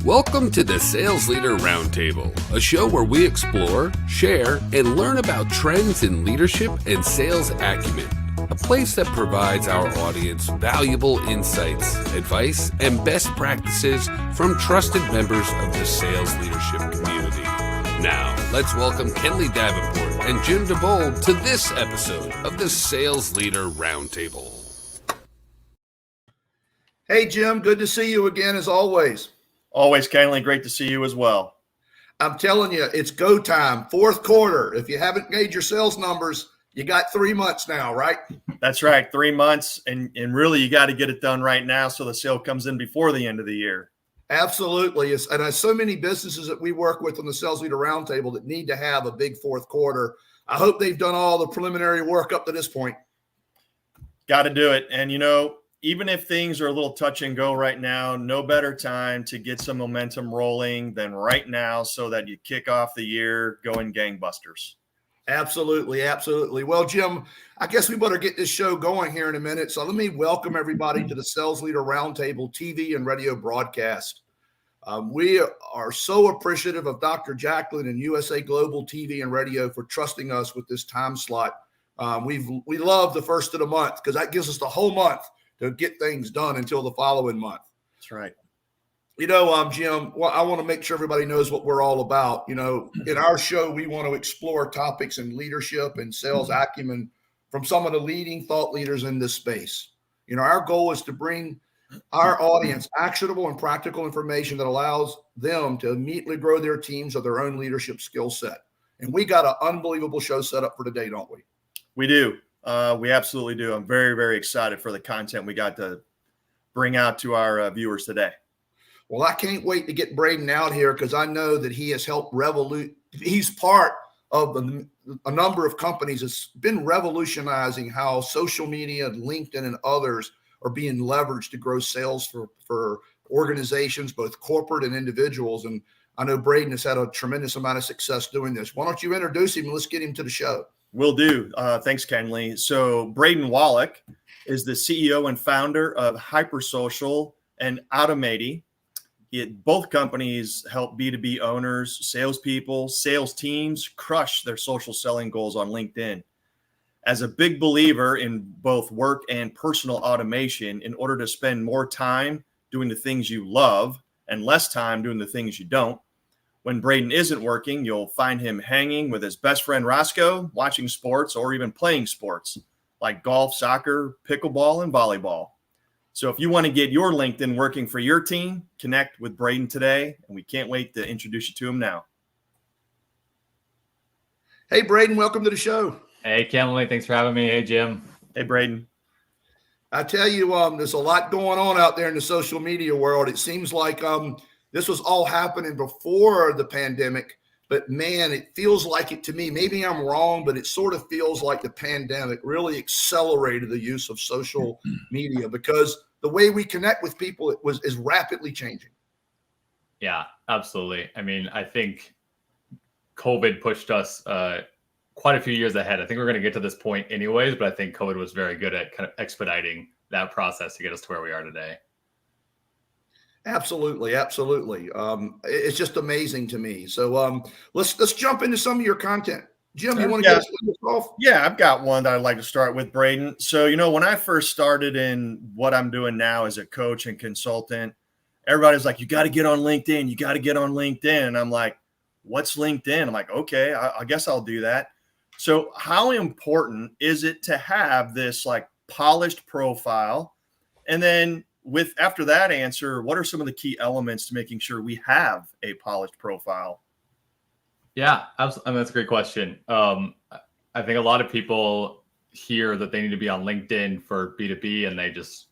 Welcome to the Sales Leader Roundtable, a show where we explore, share, and learn about trends in leadership and sales acumen. A place that provides our audience valuable insights, advice, and best practices from trusted members of the sales leadership community. Now, let's welcome KENDLEY Davenport and jdiebold to this episode of the Sales Leader Roundtable. Hey, Jim, good to see you again as always. Always, KENDLEY, great to see you as well. I'm telling you, it's go time, fourth quarter. If you haven't made your sales numbers, you got 3 months now, right? That's right, 3 months, and really you got to get it done right now so the sale comes in before the end of the year. Absolutely. And there's so many businesses that we work with on the Sales Leader Roundtable that need to have a big fourth quarter. I hope they've done all the preliminary work up to this point. Got to do it. And, you know, even if things are a little touch and go right now, no better time to get some momentum rolling than right now so that you kick off the year going gangbusters. Absolutely. Absolutely. Well, Jim, I guess we better get this show going here in a minute. So let me welcome everybody to the Sales Leader Roundtable TV and radio broadcast. We are so appreciative of Dr. Jacqueline and USA Global TV and Radio for trusting us with this time slot. We love the first of the month because that gives us the whole month to get things done until the following month. That's right. You know, Jim, well, I want to make sure everybody knows what we're all about. You know, in our show, we want to explore topics in leadership and sales acumen from some of the leading thought leaders in this space. You know, our goal is to bring our audience actionable and practical information that allows them to immediately grow their teams or their own leadership skill set. And we got an unbelievable show set up for today, don't we? We do. We absolutely do. I'm very, very excited for the content we got to bring out to our viewers today. Well, I can't wait to get Braden out here because I know that he has helped he's part of a number of companies that's been revolutionizing how social media, LinkedIn, and others are being leveraged to grow sales for organizations, both corporate and individuals. And I know Braden has had a tremendous amount of success doing this. Why don't you introduce him and let's get him to the show? Will do. Thanks, KENDLEY. So Braden WALLAKE is the CEO and founder of HyperSocial and Automaty. Both companies help B2B owners, salespeople, sales teams crush their social selling goals on LinkedIn. As a big believer in both work and personal automation, in order to spend more time doing the things you love and less time doing the things you don't, when Braden isn't working, you'll find him hanging with his best friend Roscoe, watching sports or even playing sports like golf, soccer, pickleball, and volleyball. So if you want to get your LinkedIn working for your team, connect with Braden today, and we can't wait to introduce you to him now. Hey, Braden, welcome to the show. Hey, KENDLEY, thanks for having me. Hey, Jim. Hey, Braden. I tell you, there's a lot going on out there in the social media world. It seems like this was all happening before the pandemic, but man, it feels like it to me. Maybe I'm wrong, but it sort of feels like the pandemic really accelerated the use of social media because the way we connect with people is rapidly changing. Yeah, absolutely. I mean, I think COVID pushed us quite a few years ahead. I think we're going to get to this point anyways, but I think COVID was very good at kind of expediting that process to get us to where we are today. Absolutely. Absolutely. It's just amazing to me. So let's jump into some of your content. Jim, you want to get us off? Yeah, I've got one that I'd like to start with, Braden. So, you know, when I first started in what I'm doing now as a coach and consultant, everybody's like, you got to get on LinkedIn. You got to get on LinkedIn. And I'm like, what's LinkedIn? I'm like, okay, I guess I'll do that. So how important is it to have this like polished profile? And then after that answer, what are some of the key elements to making sure we have a polished profile? Yeah, absolutely. I mean, that's a great question. I think a lot of people hear that they need to be on LinkedIn for B2B and they just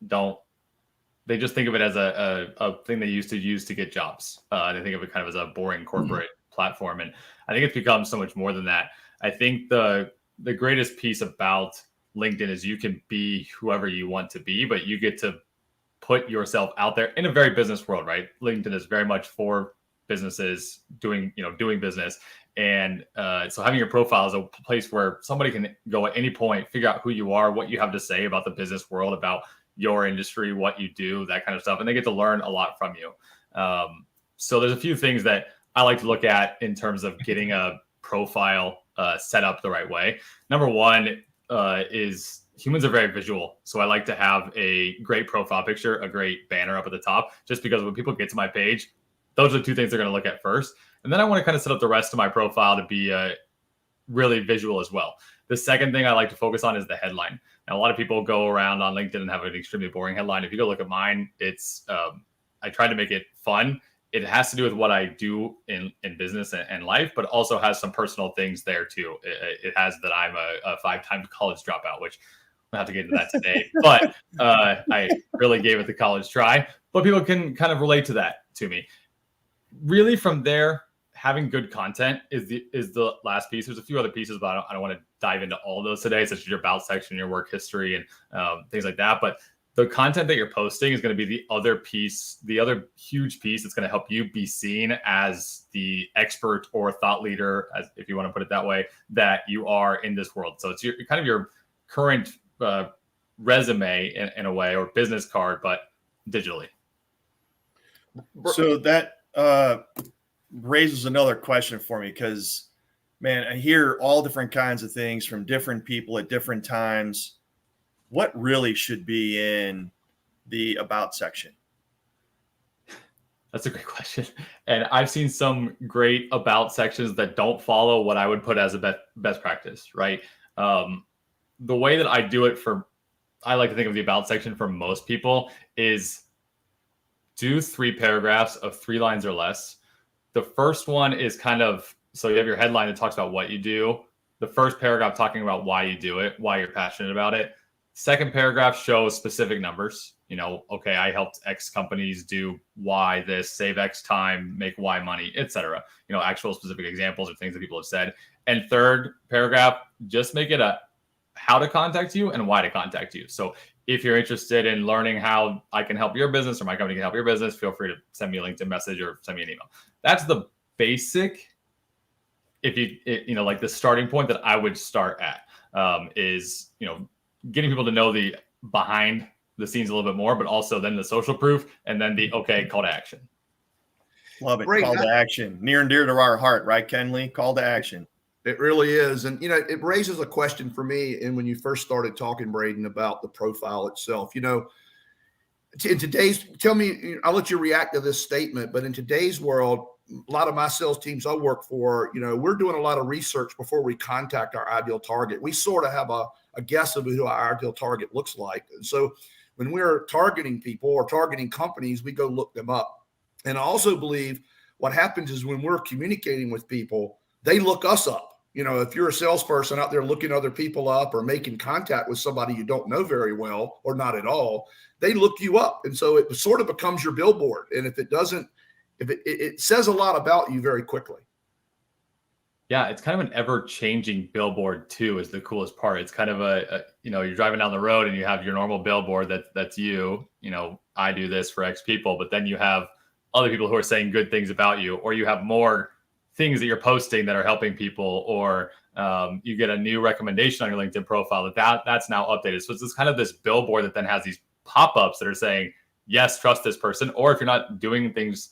think of it as a thing they used to use to get jobs. They think of it kind of as a boring corporate platform. And I think it's become so much more than that. I think the greatest piece about LinkedIn is you can be whoever you want to be, but you get to put yourself out there in a very business world, right? LinkedIn is very much for businesses doing business. And so having your profile is a place where somebody can go at any point, figure out who you are, what you have to say about the business world, about your industry, what you do, that kind of stuff. And they get to learn a lot from you. So there's a few things that I like to look at in terms of getting a profile set up the right way. Number one is humans are very visual. So I like to have a great profile picture, a great banner up at the top, just because when people get to my page, those are the two things they're going to look at first. And then I want to kind of set up the rest of my profile to be really visual as well. The second thing I like to focus on is the headline. Now, a lot of people go around on LinkedIn and have an extremely boring headline. If you go look at mine, it's I tried to make it fun. It has to do with what I do in business and life, but also has some personal things there too. It has that I'm a 5-time college dropout, which we'll have to get into that today. But I really gave it the college try. But people can kind of relate to that to me. Really, from there, having good content is the last piece. There's a few other pieces, but I don't want to dive into all of those today, such as your about section, your work history, and things like that. But the content that you're posting is going to be the other piece, the other huge piece that's going to help you be seen as the expert or thought leader, as if you want to put it that way, that you are in this world. So it's kind of your current resume in a way, or business card, but digitally. So that raises another question for me, because, man, I hear all different kinds of things from different people at different times. What really should be in the about section? That's a great question. And I've seen some great about sections that don't follow what I would put as a best practice, right? The way that I do it I like to think of the about section for most people is do 3 paragraphs of 3 lines or less. The first one is kind of, so you have your headline that talks about what you do. The first paragraph talking about why you do it, why you're passionate about it. Second paragraph shows specific numbers. Okay, I helped X companies do Y this, save X time, make Y money, etc. Actual specific examples or things that people have said. And third paragraph, just make it a how to contact you and why to contact you. So if you're interested in learning how I can help your business or my company can help your business, feel free to send me a LinkedIn message or send me an email. That's the basic, like the starting point that I would start at is, getting people to know the behind the scenes a little bit more, but also then the social proof and then the call to action. Love it. Great. Call to action. Near and dear to our heart, right, KENDLEY? Call to action. It really is. And, it raises a question for me. And when you first started talking, Braden, about the profile itself, in today's, tell me, I'll let you react to this statement, but in today's world, a lot of my sales teams I work for, we're doing a lot of research before we contact our ideal target. We sort of have a guess of who our ideal target looks like. And so when we're targeting people or targeting companies, we go look them up. And I also believe what happens is when we're communicating with people, they look us up. If you're a salesperson out there looking other people up or making contact with somebody you don't know very well or not at all, they look you up. And so it sort of becomes your billboard. And if it doesn't, it says a lot about you very quickly. Yeah, it's kind of an ever-changing billboard too, is the coolest part. It's kind of you're driving down the road and you have your normal billboard that's you, I do this for X people, but then you have other people who are saying good things about you, or you have more things that you're posting that are helping people, or you get a new recommendation on your LinkedIn profile that's now updated. So it's kind of this billboard that then has these pop-ups that are saying, yes, trust this person. Or if you're not doing things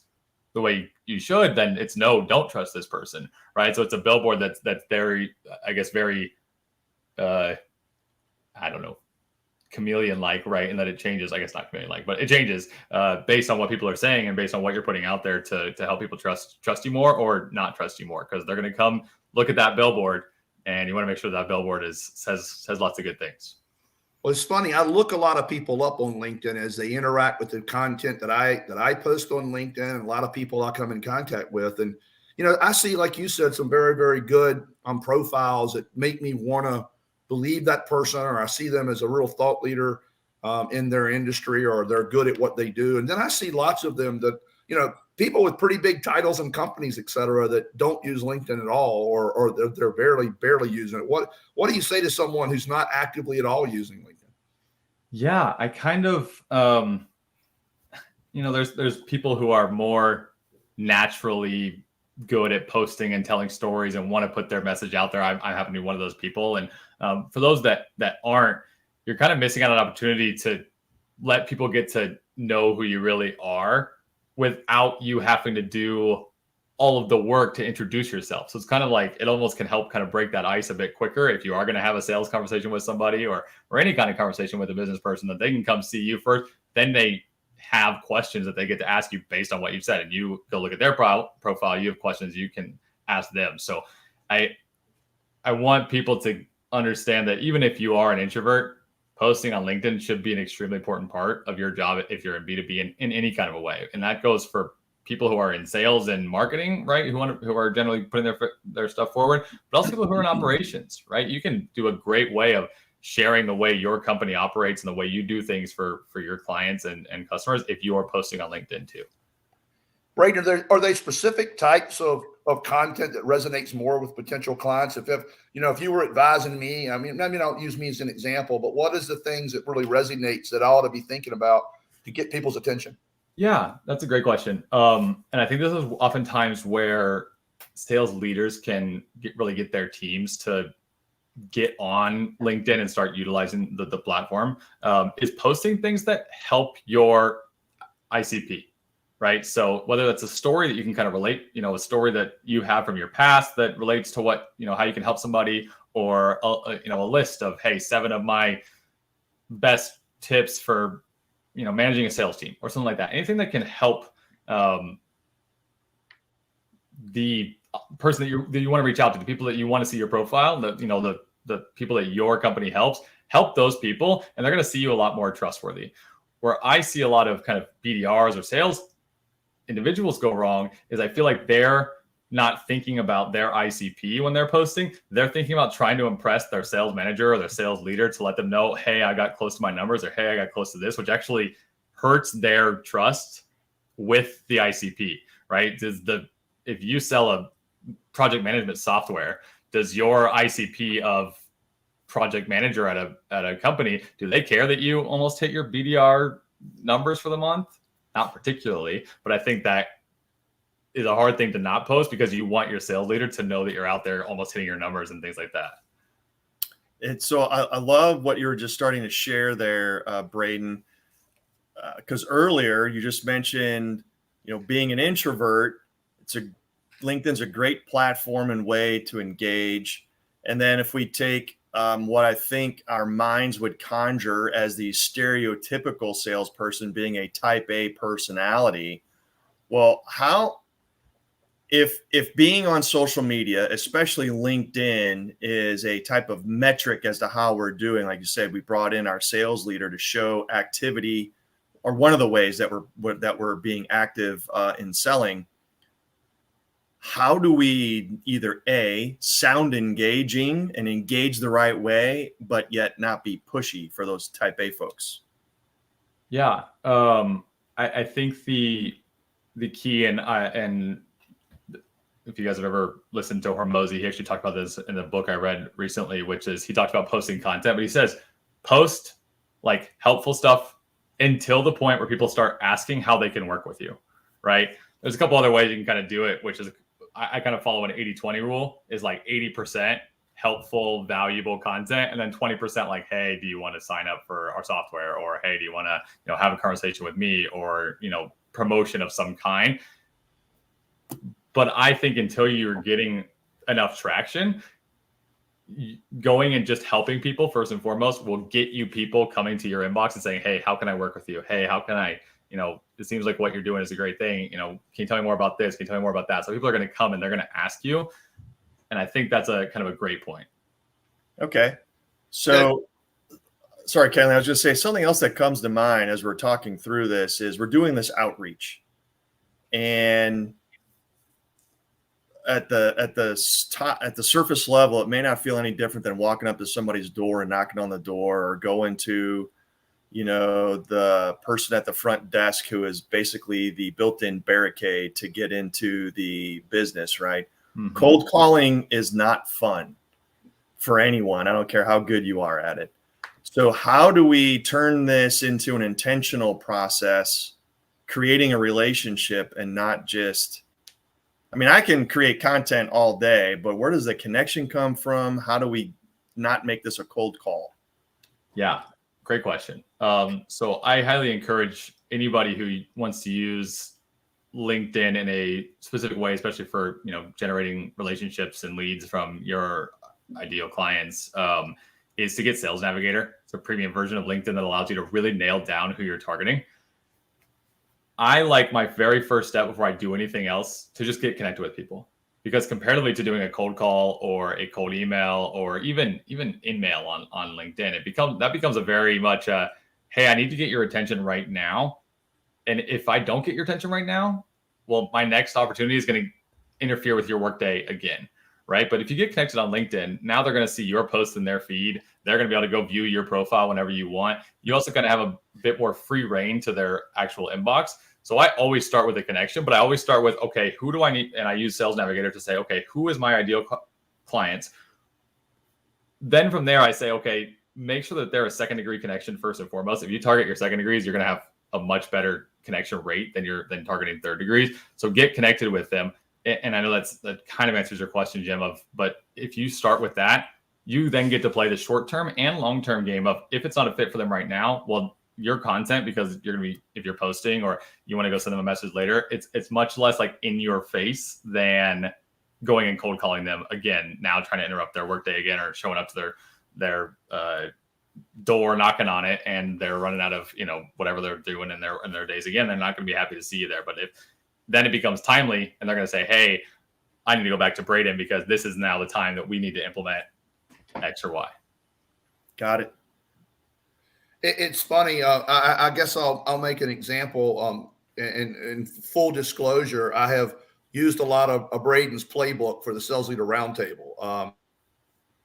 the way you should, then it's no, don't trust this person, right? So it's a billboard that's very, I guess, very, I don't know, chameleon-like, right? And that it changes, I guess not chameleon-like, but it changes based on what people are saying and based on what you're putting out there to help people trust you more or not trust you more, because they're going to come look at that billboard, and you want to make sure that billboard says lots of good things. Well, it's funny. I look a lot of people up on LinkedIn as they interact with the content that I post on LinkedIn, and a lot of people I come in contact with. And, I see, like you said, some very, very good profiles that make me want to believe that person, or I see them as a real thought leader in their industry, or they're good at what they do. And then I see lots of them that, people with pretty big titles and companies, et cetera, that don't use LinkedIn at all, or they're barely using it. What do you say to someone who's not actively at all using LinkedIn? Yeah, I kind of, there's people who are more naturally good at posting and telling stories and want to put their message out there. I happen to be one of those people. And for those that aren't, you're kind of missing out on an opportunity to let people get to know who you really are without you having to do all of the work to introduce yourself. So it's kind of like, it almost can help kind of break that ice a bit quicker if you are going to have a sales conversation with somebody or any kind of conversation with a business person, that they can come see you first. Then they have questions that they get to ask you based on what you've said, and you go look at their profile. You have questions you can ask them. So I want people to understand that even if you are an introvert, posting on LinkedIn should be an extremely important part of your job if you're in B2B in any kind of a way. And that goes for people who are in sales and marketing, right? Who are generally putting their stuff forward, but also people who are in operations, right? You can do a great way of sharing the way your company operates and the way you do things for your clients and customers if you are posting on LinkedIn too. Braden, are there specific types of content that resonates more with potential clients? If you were advising me, I mean, don't use me as an example, but what is the things that really resonates that I ought to be thinking about to get people's attention? Yeah, that's a great question. And I think this is oftentimes where sales leaders can really get their teams to get on LinkedIn and start utilizing the platform, is posting things that help your ICP, right? So whether that's a story that you can kind of relate, a story that you have from your past that relates to what, how you can help somebody, or a list of, hey, 7 of my best tips for managing a sales team or something like that. Anything that can help the person that you want to reach out to, the people that you want to see your profile, the people that your company help those people, and they're going to see you a lot more trustworthy. Where I see a lot of kind of BDRs or sales individuals go wrong is I feel like they're not thinking about their ICP when they're posting. They're thinking about trying to impress their sales manager or their sales leader to let them know, hey, I got close to my numbers, or hey, I got close to this, which actually hurts their trust with the ICP, right? If you sell a project management software, does your ICP of project manager at a company, do they care that you almost hit your BDR numbers for the month? Not particularly, but I think that is a hard thing to not post because you want your sales leader to know that you're out there almost hitting your numbers and things like that. And so I love what you were just starting to share there, Braden, because earlier you just mentioned, being an introvert, LinkedIn's a great platform and way to engage. And then if we take what I think our minds would conjure as the stereotypical salesperson being a type A personality, well, if being on social media, especially LinkedIn, is a type of metric as to how we're doing, like you said, we brought in our sales leader to show activity, or one of the ways that we're being active in selling. How do we either A, sound engaging and engage the right way, but yet not be pushy for those type A folks? Yeah. I think the key, and if you guys have ever listened to Hormozy, he actually talked about this in the book I read recently, which is he talked about posting content, but he says, post like helpful stuff until the point where people start asking how they can work with you, right? There's a couple other ways you can kind of do it, which is I kind of follow an 80-20 rule, is like 80% helpful, valuable content, and then 20% like, hey, do you want to sign up for our software? Or, hey, do you want to, have a conversation with me, or, promotion of some kind. But I think until you're getting enough traction, going and just helping people first and foremost will get you people coming to your inbox and saying, hey, how can I work with you? Hey, how can I, it seems like what you're doing is a great thing. Can you tell me more about this? Can you tell me more about that? So people are going to come and they're going to ask you. And I think that's a kind of a great point. Okay. So, sorry, Kenley, I was just saying something else that comes to mind as we're talking through this is we're doing this outreach. And at the surface level, it may not feel any different than walking up to somebody's door and knocking on the door, or going to, the person at the front desk who is basically the built-in barricade to get into the business, right? Mm-hmm. Cold calling is not fun for anyone. I don't care how good you are at it. So how do we turn this into an intentional process, creating a relationship, and not just, I can create content all day, but where does the connection come from? How do we not make this a cold call? Yeah, great question. So I highly encourage anybody who wants to use LinkedIn in a specific way, especially for, generating relationships and leads from your ideal clients, is to get Sales Navigator. It's a premium version of LinkedIn that allows you to really nail down who you're targeting. I like my very first step before I do anything else to just get connected with people, because comparatively to doing a cold call or a cold email or even in-mail on LinkedIn, that becomes a very much hey, I need to get your attention right now. And if I don't get your attention right now, well, my next opportunity is going to interfere with your workday again, right? But if you get connected on LinkedIn, now they're going to see your post in their feed. They're going to be able to go view your profile whenever you want. You also kind of have a bit more free reign to their actual inbox. So I always start with a connection, but I always start with, okay, who do I need? And I use Sales Navigator to say, okay, who is my ideal clients? Then from there, I say, okay, make sure that they're a second degree connection first and foremost. If you target your second degrees, you're going to have a much better connection rate than targeting third degrees. So get connected with them. And I know that kind of answers your question, Jim, but if you start with that, you then get to play the short-term and long-term game of, if it's not a fit for them right now, well, your content, because you're going to be, if you're posting or you want to go send them a message later, it's much less like in your face than going and cold calling them again, now trying to interrupt their workday again, or showing up to their door, knocking on it, and they're running out of, whatever they're doing in their days again. They're not going to be happy to see you there. But if then it becomes timely and they're going to say, hey, I need to go back to Braden because this is now the time that we need to implement X or Y. Got it. It's funny. I guess I'll make an example. In full disclosure, I have used a lot of Braden's playbook for the Sales Leader Roundtable.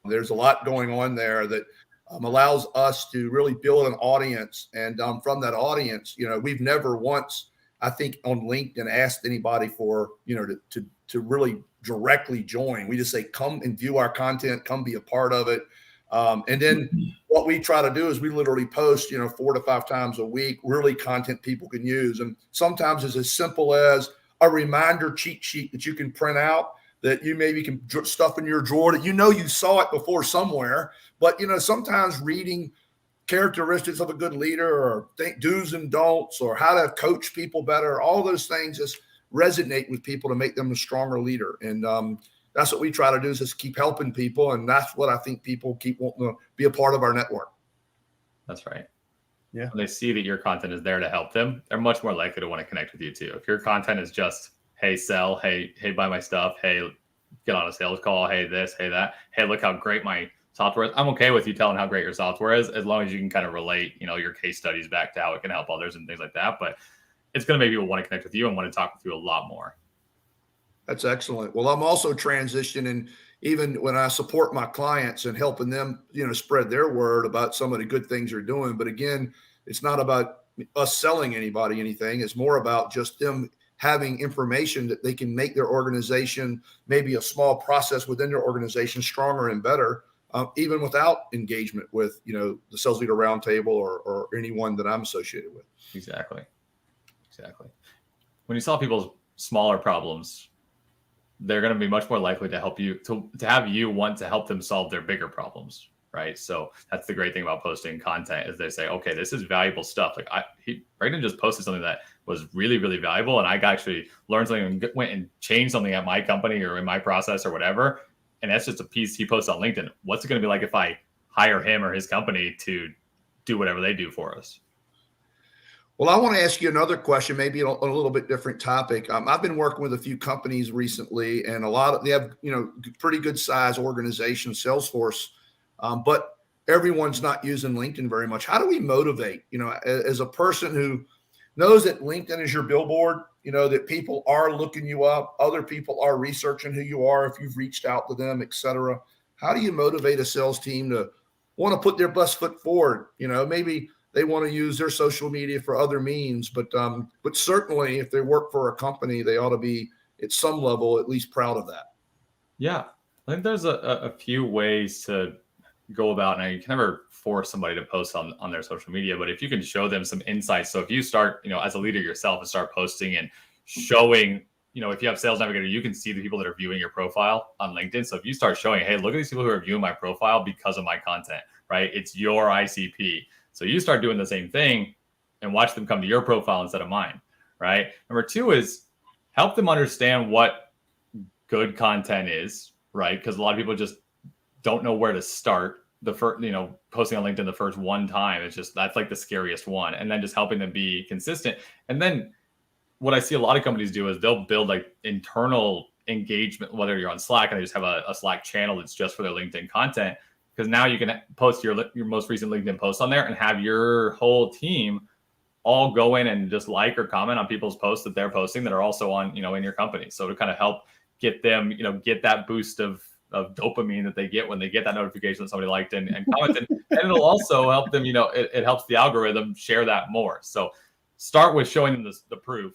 There's a lot going on there that allows us to really build an audience. And from that audience, we've never once, I think, on LinkedIn asked anybody for, to really directly join. We just say, come and view our content, come be a part of it. And then what we try to do is we literally post, 4 to 5 times a week, really content people can use. And sometimes it's as simple as a reminder cheat sheet that you can print out, that you maybe can stuff in your drawer, that you saw it before somewhere. But, sometimes reading characteristics of a good leader, or do's and don'ts, or how to coach people better, all those things just resonate with people to make them a stronger leader. And that's what we try to do, is just keep helping people. And that's what I think people keep wanting to be a part of our network. That's right. Yeah. When they see that your content is there to help them, they're much more likely to want to connect with you too. If your content is just, hey, sell, hey, buy my stuff, hey, get on a sales call, hey, this, hey, that, hey, look how great my software is. I'm okay with you telling how great your software is, as long as you can kind of relate, your case studies back to how it can help others and things like that. But it's going to make people want to connect with you and want to talk with you a lot more. That's excellent. Well, I'm also transitioning, even when I support my clients and helping them, spread their word about some of the good things they're doing. But again, it's not about us selling anybody anything. It's more about just them having information that they can make their organization, maybe a small process within their organization, stronger and better, even without engagement with, the Sales Leader Roundtable or anyone that I'm associated with. Exactly. When you solve people's smaller problems, they're going to be much more likely to help you, to have you want to help them solve their bigger problems, right? So that's the great thing about posting content, is they say, okay, this is valuable stuff. Like Braden just posted something that was really, really valuable, and I actually learned something and went and changed something at my company or in my process or whatever. And that's just a piece he posts on LinkedIn. What's it going to be like if I hire him or his company to do whatever they do for us? Well, I want to ask you another question, maybe on a little bit different topic. I've been working with a few companies recently, and they have, pretty good size organization, Salesforce, but everyone's not using LinkedIn very much. How do we motivate, as a person who knows that LinkedIn is your billboard, that people are looking you up, other people are researching who you are, if you've reached out to them, et cetera. How do you motivate a sales team to want to put their best foot forward? Maybe they want to use their social media for other means, but certainly if they work for a company, they ought to be at some level at least proud of that. Yeah, I think there's a few ways to go about, and you can never force somebody to post on their social media, but if you can show them some insights. So if you start, as a leader yourself, and start posting and showing, if you have Sales Navigator, you can see the people that are viewing your profile on LinkedIn. So if you start showing, hey, look at these people who are viewing my profile because of my content, right? It's your ICP. So you start doing the same thing and watch them come to your profile instead of mine, right? Number two is help them understand what good content is, right? Because a lot of people just don't know where to start. The first, posting on LinkedIn the first one time, that's like the scariest one. And then just helping them be consistent. And then what I see a lot of companies do is they'll build like internal engagement, whether you're on Slack and they just have a Slack channel that's just for their LinkedIn content. Because now you can post your most recent LinkedIn post on there and have your whole team all go in and just like or comment on people's posts that they're posting that are also on, in your company. So to kind of help get them, get that boost of dopamine that they get when they get that notification that somebody liked and commented. And it'll also help them, it helps the algorithm share that more. So start with showing them the proof,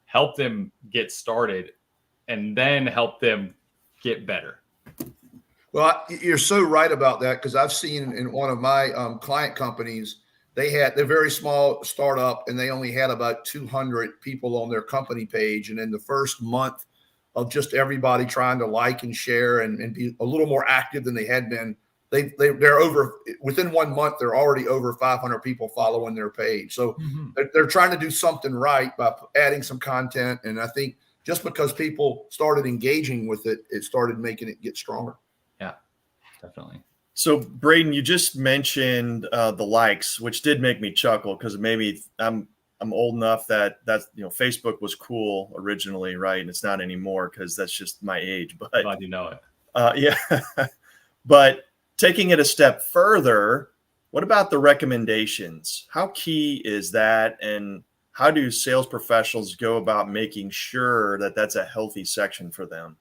help them get started, and then help them get better. Well, you're so right about that, because I've seen in one of my client companies, they're very small startup, and they only had about 200 people on their company page. And in the first month of just everybody trying to like and share and be a little more active than they had been, they're over, within 1 month, they're already over 500 people following their page. So they're trying to do something right by adding some content. And I think just because people started engaging with it, it started making it get stronger. Yeah, definitely. So Braden, you just mentioned the likes, which did make me chuckle, because maybe I'm old enough that's Facebook was cool originally, right? And it's not anymore, because that's just my age. But glad you know it. Yeah. But taking it a step further, what about the recommendations? How key is that, and how do sales professionals go about making sure that that's a healthy section for them?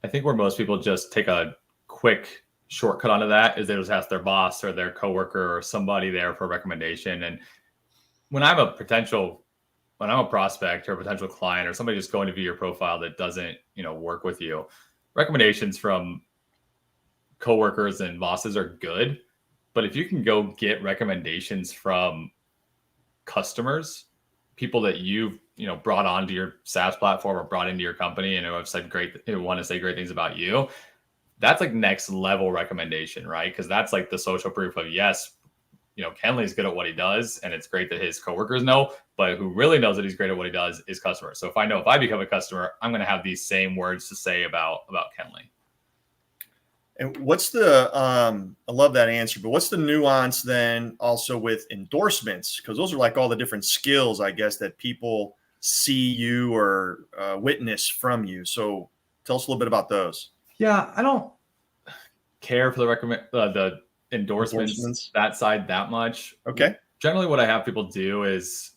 I think where most people just take a quick shortcut onto that is they just ask their boss or their coworker or somebody there for a recommendation. And when I'm a prospect or a potential client or somebody just going to view your profile that doesn't, work with you, recommendations from coworkers and bosses are good. But if you can go get recommendations from customers, people that you've, brought onto your SaaS platform or brought into your company and who have said want to say great things about you, that's like next level recommendation, right? Because that's like the social proof of, yes, Kenley's good at what he does, and it's great that his coworkers know, but who really knows that he's great at what he does is customers. So if I become a customer, I'm going to have these same words to say about Kenley. And what's I love that answer, but what's the nuance then also with endorsements? Because those are like all the different skills, I guess, that people see you or witness from you. So tell us a little bit about those. Yeah, I don't care for the endorsements that side that much. Okay. Generally, what I have people do is,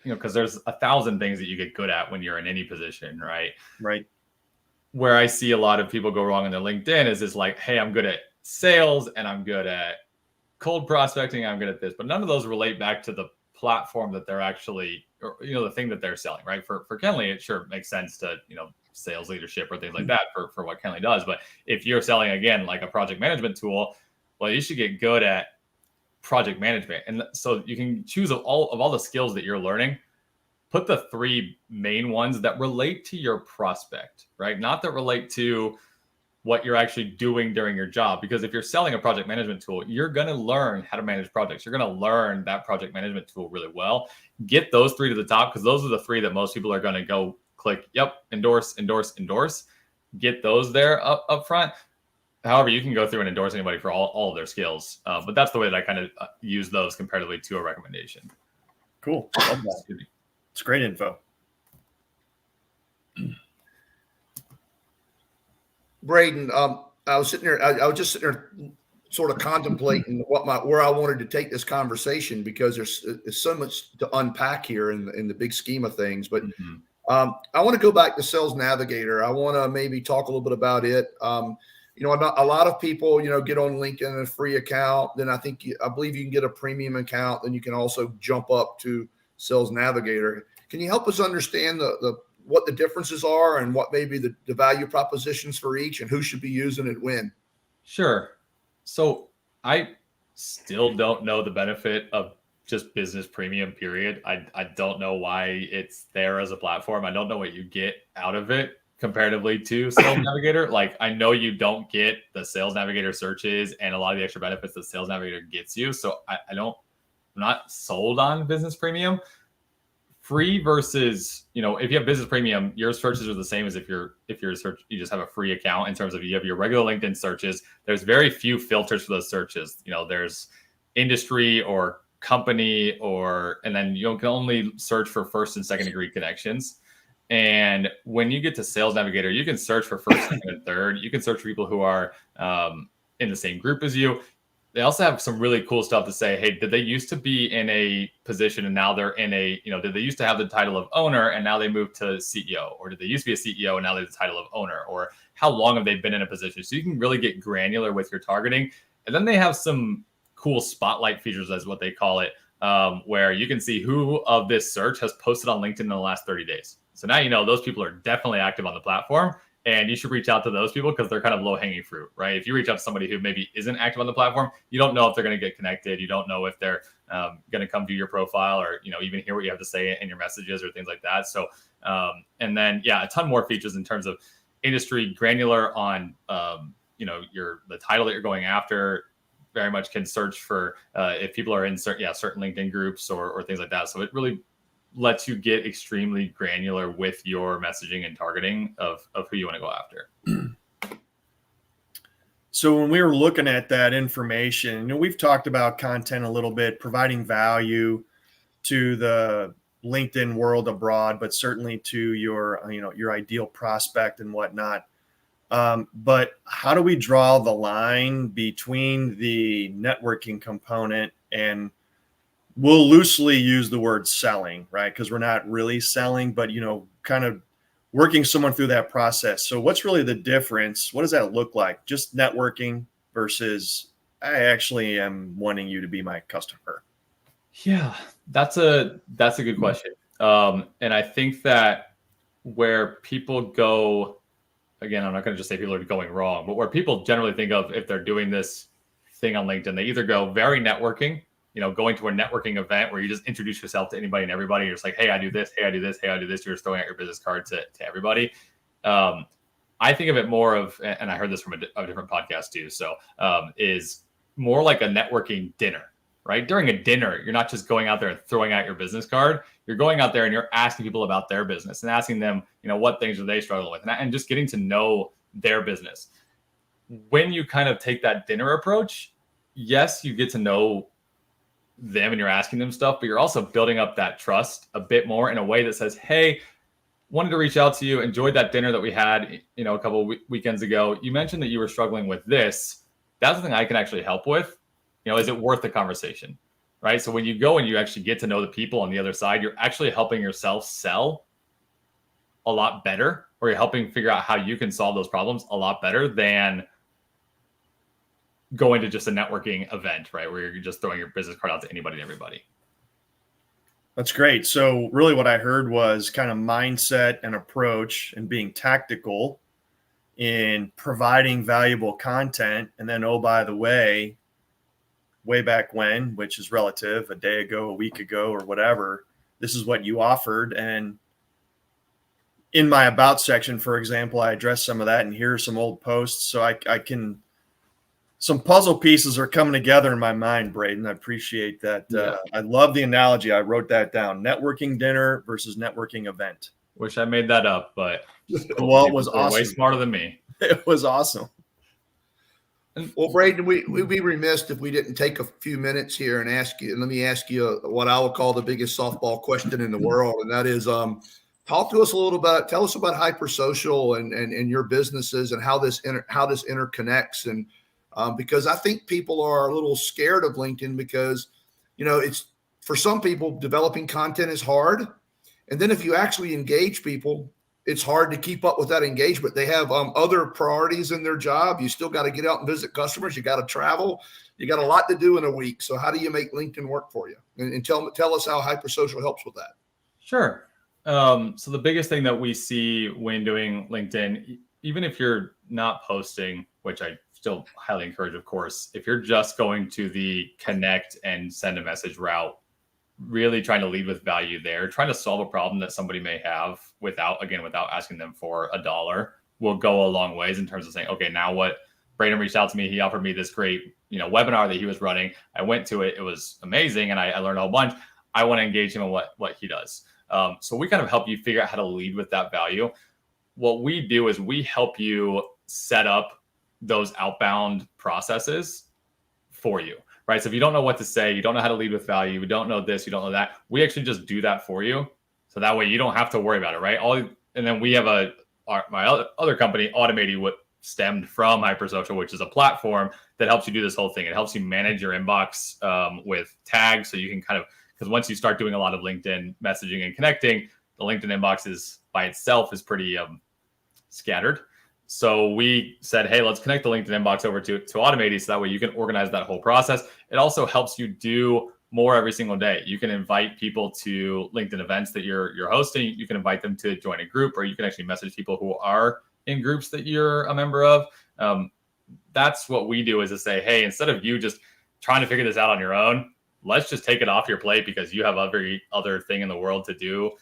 because there's 1,000 things that you get good at when you're in any position, right? Right. Where I see a lot of people go wrong in their LinkedIn is like, hey, I'm good at sales and I'm good at cold prospecting. I'm good at this, but none of those relate back to the platform that they're actually, or, the thing that they're selling, right? For Kenley, it sure makes sense to, sales leadership or things like that for what Kenley does. But if you're selling, again, like a project management tool, well, you should get good at project management. And so you can choose of all the skills that you're learning, put the 3 main ones that relate to your prospect, right? Not that relate to what you're actually doing during your job. Because if you're selling a project management tool, you're going to learn how to manage projects. You're going to learn that project management tool really well. Get those 3 to the top, because those are the 3 that most people are going to go click, yep, endorse. Get those there up front. However, you can go through and endorse anybody for all of their skills. But that's the way that I kind of use those comparatively to a recommendation. Cool. Love that. It's great info. Braden, I was sitting there. I was just sitting there, sort of contemplating where I wanted to take this conversation, because there's so much to unpack here in the big scheme of things. But I want to go back to Sales Navigator. I want to maybe talk a little bit about it. A lot of people, get on LinkedIn in a free account. Then I believe you can get a premium account. Then you can also jump up to Sales Navigator. Can you help us understand what the differences are and what maybe the value propositions for each, and who should be using it when? Sure. So I still don't know the benefit of just business premium, period. I don't know why it's there as a platform. I don't know what you get out of it comparatively to Sales Navigator. Like, I know you don't get the Sales Navigator searches and a lot of the extra benefits that Sales Navigator gets you. So I'm not sold on business premium. free versus, if you have business premium, your searches are the same as if you're search, you just have a free account in terms of you have your regular LinkedIn searches. There's very few filters for those searches. There's industry or company and then you can only search for first and second degree connections. And when you get to Sales Navigator, you can search for first, second, and third. You can search for people who are in the same group as you. They also have some really cool stuff to say, hey, did they used to be in a position and now they're in a, did they used to have the title of owner and now they moved to CEO? Or did they used to be a CEO and now they have the title of owner? Or how long have they been in a position? So you can really get granular with your targeting. And then they have some cool spotlight features, as what they call it, where you can see who of this search has posted on LinkedIn in the last 30 days. So now those people are definitely active on the platform. And you should reach out to those people because they're kind of low-hanging fruit, right? If you reach out to somebody who maybe isn't active on the platform, you don't know if they're going to get connected. You don't know if they're going to come to your profile or, even hear what you have to say in your messages or things like that. So, and then, a ton more features in terms of industry, granular on, the title that you're going after. Very much can search for if people are in certain LinkedIn groups or things like that. So it really lets you get extremely granular with your messaging and targeting of who you want to go after. So when we were looking at that information, we've talked about content a little bit, providing value to the LinkedIn world abroad, but certainly to your, your ideal prospect and whatnot. But how do we draw the line between the networking component and we'll loosely use the word selling, right? Because we're not really selling, but, kind of working someone through that process. So what's really the difference? What does that look like? Just networking versus I actually am wanting you to be my customer. Yeah, that's a good question. And I think that where people go, again, I'm not going to just say people are going wrong, but where people generally think of if they're doing this thing on LinkedIn, they either go very networking, going to a networking event where you just introduce yourself to anybody and everybody. You're just like, hey, I do this. Hey, I do this. Hey, I do this. You're just throwing out your business card to everybody. I think of it more of, and I heard this from a different podcast too. So is more like a networking dinner, right? During a dinner, you're not just going out there and throwing out your business card. You're going out there and you're asking people about their business and asking them, what things are they struggling with, and just getting to know their business. When you kind of take that dinner approach, yes, you get to know them and you're asking them stuff, but you're also building up that trust a bit more in a way that says, hey, wanted to reach out to you, enjoyed that dinner that we had, a couple of weekends ago. You mentioned that you were struggling with this. That's something I can actually help with. Is it worth the conversation? Right. So when you go and you actually get to know the people on the other side, you're actually helping yourself sell a lot better, or you're helping figure out how you can solve those problems a lot better than going to just a networking event, right? Where you're just throwing your business card out to anybody and everybody. That's great. So really what I heard was kind of mindset and approach and being tactical in providing valuable content. And then, oh, by the way back when, which is relative, a day ago, a week ago, or whatever, this is what you offered. And in my about section, for example, I address some of that, and here are some old posts. So I can, some puzzle pieces are coming together in my mind, Braden. I appreciate that. Yeah. I love the analogy. I wrote that down. Networking dinner versus networking event. Wish I made that up, but well, it was awesome. Way smarter than me. It was awesome. Well, Braden, we'd be remiss if we didn't take a few minutes here and ask you. Let me ask you what I would call the biggest softball question in the world, and that is, talk to us a little bit. Tell us about HyperSocial and your businesses and how this interconnects. And because I think people are a little scared of LinkedIn because, it's for some people developing content is hard, and then if you actually engage people, it's hard to keep up with that engagement. They have other priorities in their job. You still got to get out and visit customers. You got to travel. You got a lot to do in a week. So how do you make LinkedIn work for you? And tell us how HyperSocial helps with that. Sure. So the biggest thing that we see when doing LinkedIn, even if you're not posting, which I still highly encourage, of course, if you're just going to the connect and send a message route, really trying to lead with value there, trying to solve a problem that somebody may have without asking them for $1 will go a long ways in terms of saying, okay, now what? Braden reached out to me. He offered me this great, webinar that he was running. I went to it. It was amazing. And I learned a whole bunch. I want to engage him in what he does. So we kind of help you figure out how to lead with that value. What we do is we help you set up those outbound processes for you, right? So if you don't know what to say, you don't know how to lead with value, you don't know this, you don't know that, we actually just do that for you. So that way you don't have to worry about it, right? And then we have my other company, Automated, what stemmed from HyperSocial, which is a platform that helps you do this whole thing. It helps you manage your inbox with tags. So you can because once you start doing a lot of LinkedIn messaging and connecting, the LinkedIn inbox is by itself is pretty scattered. So we said, hey, let's connect the LinkedIn inbox over to Automated, so that way you can organize that whole process. It also helps you do more every single day. You can invite people to LinkedIn events that you're hosting. You can invite them to join a group, or you can actually message people who are in groups that you're a member of. That's what we do, is to say, hey, instead of you just trying to figure this out on your own, let's just take it off your plate because you have every other thing in the world to do.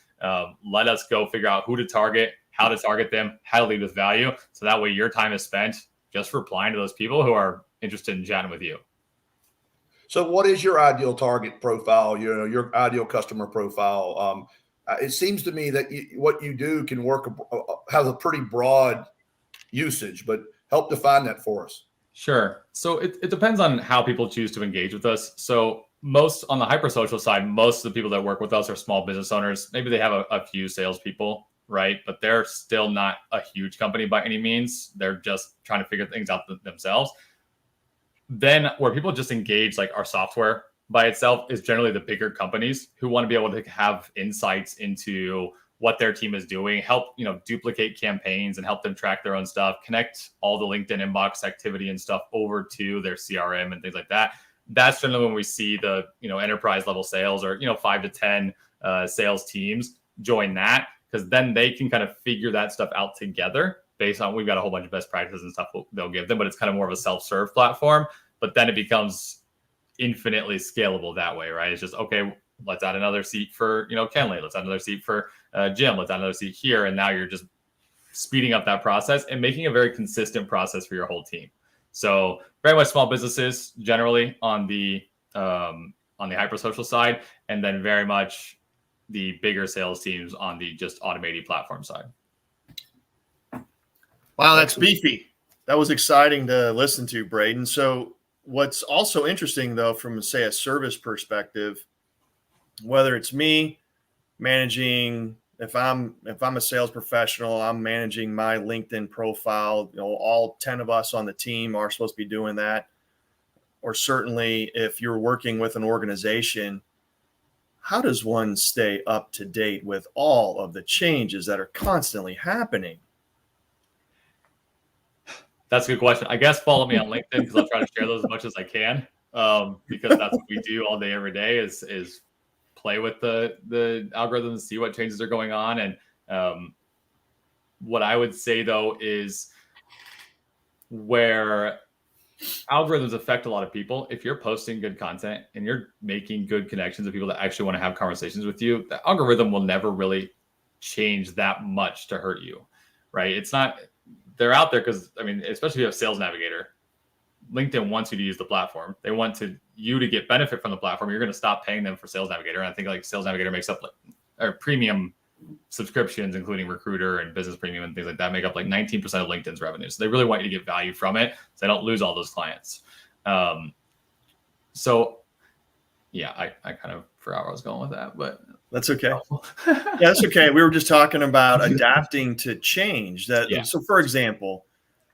Let us go figure out who to target, how to target them, how to lead with value. So that way your time is spent just replying to those people who are interested in chatting with you. So what is your ideal target profile, your ideal customer profile? It seems to me that what you do can work, has a pretty broad usage, but help define that for us. Sure. So it depends on how people choose to engage with us. So most on the HyperSocial side, most of the people that work with us are small business owners. Maybe they have a few salespeople, right? But they're still not a huge company by any means. They're just trying to figure things out themselves. Then where people just engage, like our software by itself, is generally the bigger companies who want to be able to have insights into what their team is doing, help, duplicate campaigns and help them track their own stuff, connect all the LinkedIn inbox activity and stuff over to their CRM and things like that. That's generally when we see the, enterprise level sales, or, 5 to 10 sales teams join that, because then they can kind of figure that stuff out together based on, we've got a whole bunch of best practices and stuff they'll give them, but it's kind of more of a self-serve platform. But then it becomes infinitely scalable that way, right? It's just, okay, let's add another seat for, KENDLEY. Let's add another seat for Jim. Let's add another seat here. And now you're just speeding up that process and making a very consistent process for your whole team. So very much small businesses generally on the HyperSocial side, and then very much the bigger sales teams on the just Automated platform side. Wow, that's beefy. That was exciting to listen to, Braden. So what's also interesting, though, from, say, a service perspective, whether it's me managing, if I'm a sales professional, I'm managing my LinkedIn profile, all 10 of us on the team are supposed to be doing that. Or certainly if you're working with an organization, how does one stay up to date with all of the changes that are constantly happening? That's a good question. I guess follow me on LinkedIn, because I'll try to share those as much as I can, because that's what we do all day, every day, is play with the algorithms, see what changes are going on. And what I would say, though, is where algorithms affect a lot of people, if you're posting good content and you're making good connections with people that actually want to have conversations with you, the algorithm will never really change that much to hurt you, right? It's not, they're out there because, especially if you have Sales Navigator, LinkedIn wants you to use the platform. They want you to get benefit from the platform. You're going to stop paying them for Sales Navigator. And I think Sales Navigator makes up premium subscriptions, including Recruiter and Business Premium and things like that, make up 19% of LinkedIn's revenue. So they really want you to get value from it, so they don't lose all those clients. So yeah, I kind of forgot where I was going with that, but that's okay. Yeah, that's okay. We were just talking about adapting to change. So for example,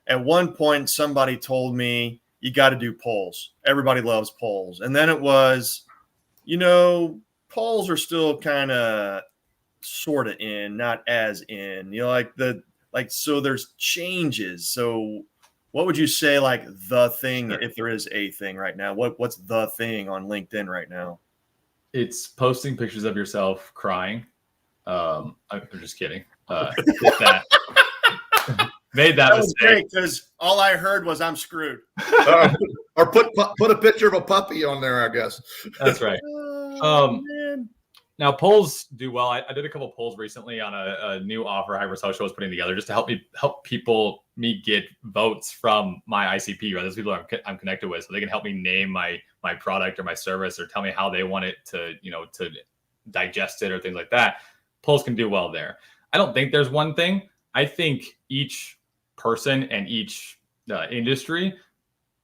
at one point, somebody told me, you got to do polls. Everybody loves polls. And then it was, polls are still kind of sort of in, not as in, so there's changes. So what would you say, the thing, if there is a thing right now, what's the thing on LinkedIn right now? It's posting pictures of yourself crying. I'm just kidding. Made that mistake. Great, because all I heard was I'm screwed. Or put a picture of a puppy on there, I guess. That's right. Now polls do well. I did a couple of polls recently on a new offer HyperSocial was putting together, just to help me get votes from my ICP, right? Those people I'm connected with, so they can help me name my product or my service, or tell me how they want it to, to digest it or things like that. polls can do well there. I don't think there's one thing. I think each person and each industry,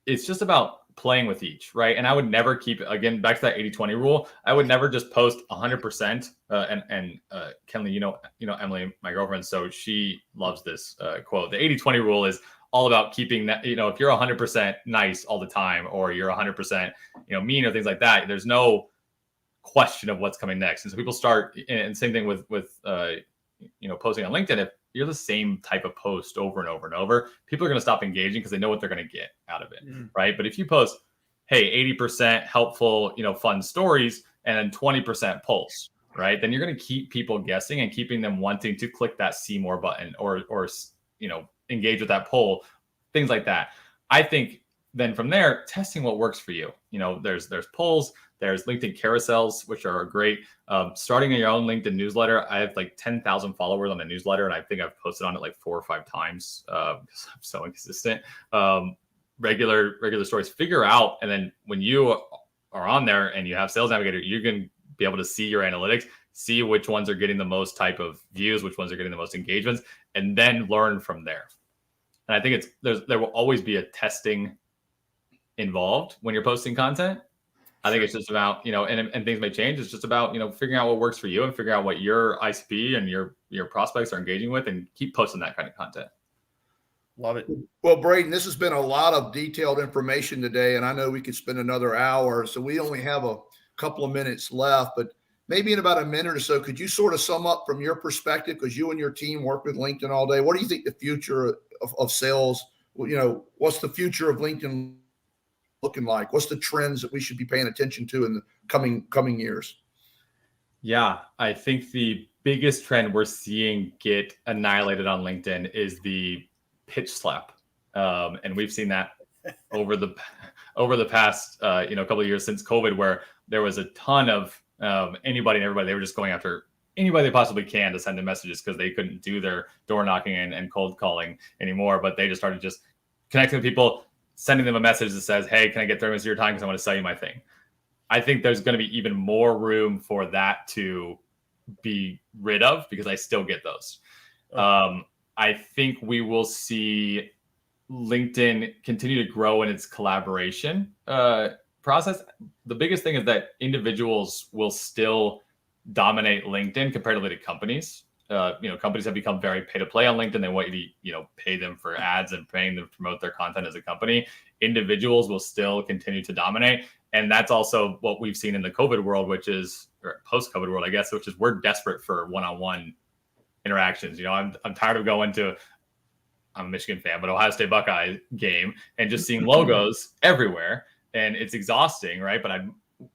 it's just about playing with each, right? And I would never keep, again, back to that 80-20 rule. I would never just post 100%. And Kenley, you know, Emily, my girlfriend, so she loves this quote. The 80-20 rule is all about keeping that, you know, if you're 100% nice all the time, or you're 100%, you know, mean or things like that, there's no question of what's coming next. And so people start, and same thing with you know, posting on LinkedIn. If you're the same type of post over and over and over, people are going to stop engaging because they know what they're going to get out of it, right? But if you post, hey, 80% helpful, you know, fun stories, and then 20% polls, right? Then you're going to keep people guessing and keeping them wanting to click that see more button, or you know, engage with that poll, things like that. I think then from there, testing what works for you. You know, there's polls, there's LinkedIn carousels, which are great. Starting your own LinkedIn newsletter. I have like 10,000 followers on the newsletter, and I think I've posted on it like 4 or 5 times because I'm so inconsistent. Regular stories. Figure out, and then when you are on there and you have Sales Navigator, you can be able to see your analytics, see which ones are getting the most type of views, which ones are getting the most engagements, and then learn from there. And I think there will always be a testing involved when you're posting content. I think it's just about, you know, and things may change. It's just about, you know, figuring out what works for you and figuring out what your ICP and your prospects are engaging with, and keep posting that kind of content. Love it. Well, Braden, this has been a lot of detailed information today, and I know we could spend another hour. So we only have a couple of minutes left, but maybe in about a minute or so, could you sort of sum up from your perspective, because you and your team work with LinkedIn all day? What do you think the future of sales, you know, what's the future of LinkedIn looking like? What's the trends that we should be paying attention to in the coming years? Yeah, I think the biggest trend we're seeing get annihilated on LinkedIn is the pitch slap, and we've seen that over the past you know, couple of years since COVID, where there was a ton of anybody and everybody. They were just going after anybody they possibly can to send them messages because they couldn't do their door knocking and cold calling anymore. But they just started just connecting with people, sending them a message that says, hey, can I get 30 minutes of your time because I want to sell you my thing? I think there's going to be even more room for that to be rid of, because I still get those. I think we will see LinkedIn continue to grow in its collaboration process. The biggest thing is that individuals will still dominate LinkedIn comparatively to companies. You know, companies have become very pay to play on LinkedIn. They want you to, you know, pay them for ads and paying them to promote their content as a company. Individuals will still continue to dominate. And that's also what we've seen in the COVID world, which is, or post-COVID world, I guess, which is we're desperate for one-on-one interactions. You know, I'm tired of going to, I'm a Michigan fan, but Ohio State Buckeye game and just seeing logos everywhere. And it's exhausting, right? But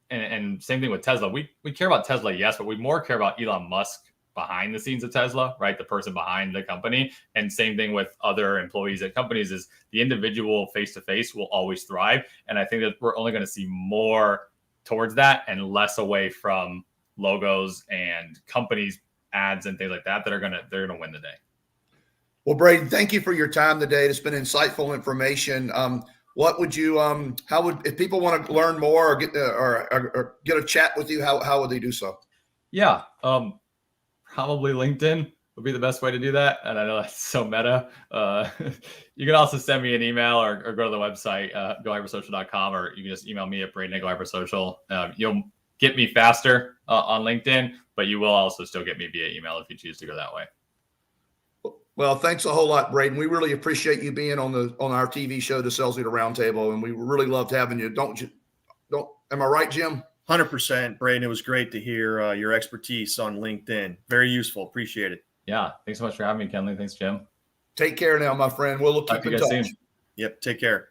and same thing with Tesla. We care about Tesla, yes, but we more care about Elon Musk behind the scenes of Tesla, right? The person behind the company. And same thing with other employees at companies, is the individual face-to-face will always thrive. And I think that we're only going to see more towards that and less away from logos and companies, ads and things like that, they're going to win the day. Well, Braden, thank you for your time today. It's been insightful information. What would you, how would, if people want to learn more or get get a chat with you, how would they do so? Yeah. Probably LinkedIn would be the best way to do that. And I know that's so meta. You can also send me an email or go to the website, gohypersocial.com, or you can just email me at Braden@gohypersocial. You'll get me faster on LinkedIn, but you will also still get me via email if you choose to go that way. Well, thanks a whole lot, Braden. We really appreciate you being on our TV show, the Sales Leader Roundtable, and we really loved having you. Am I right, Jim? 100%, Braden. It was great to hear your expertise on LinkedIn. Very useful. Appreciate it. Yeah. Thanks so much for having me, Kenley. Thanks, Jim. Take care now, my friend. We'll keep in touch. Soon. Yep. Take care.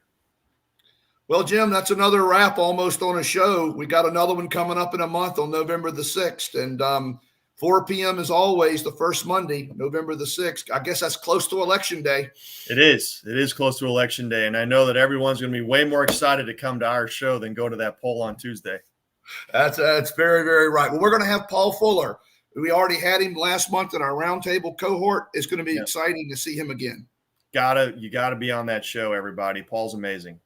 Well, Jim, that's another wrap almost on a show. We got another one coming up in a month on November the 6th. And 4 p.m. as always, the first Monday, November the 6th. I guess that's close to Election Day. It is. It is close to Election Day. And I know that everyone's going to be way more excited to come to our show than go to that poll on Tuesday. That's very, very right. Well, we're going to have Paul Fuller. We already had him last month in our roundtable cohort. It's going to be exciting to see him again. You gotta be on that show, everybody. Paul's amazing.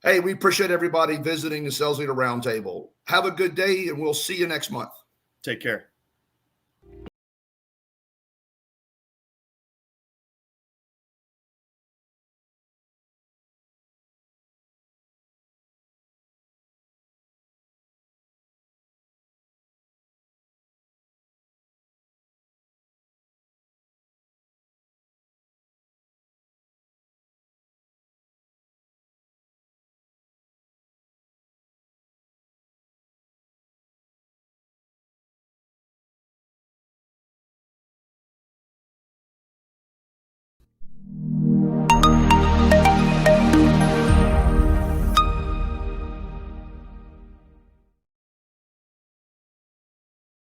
Hey, we appreciate everybody visiting the Sales Leader Roundtable. Have a good day, and we'll see you next month. Take care.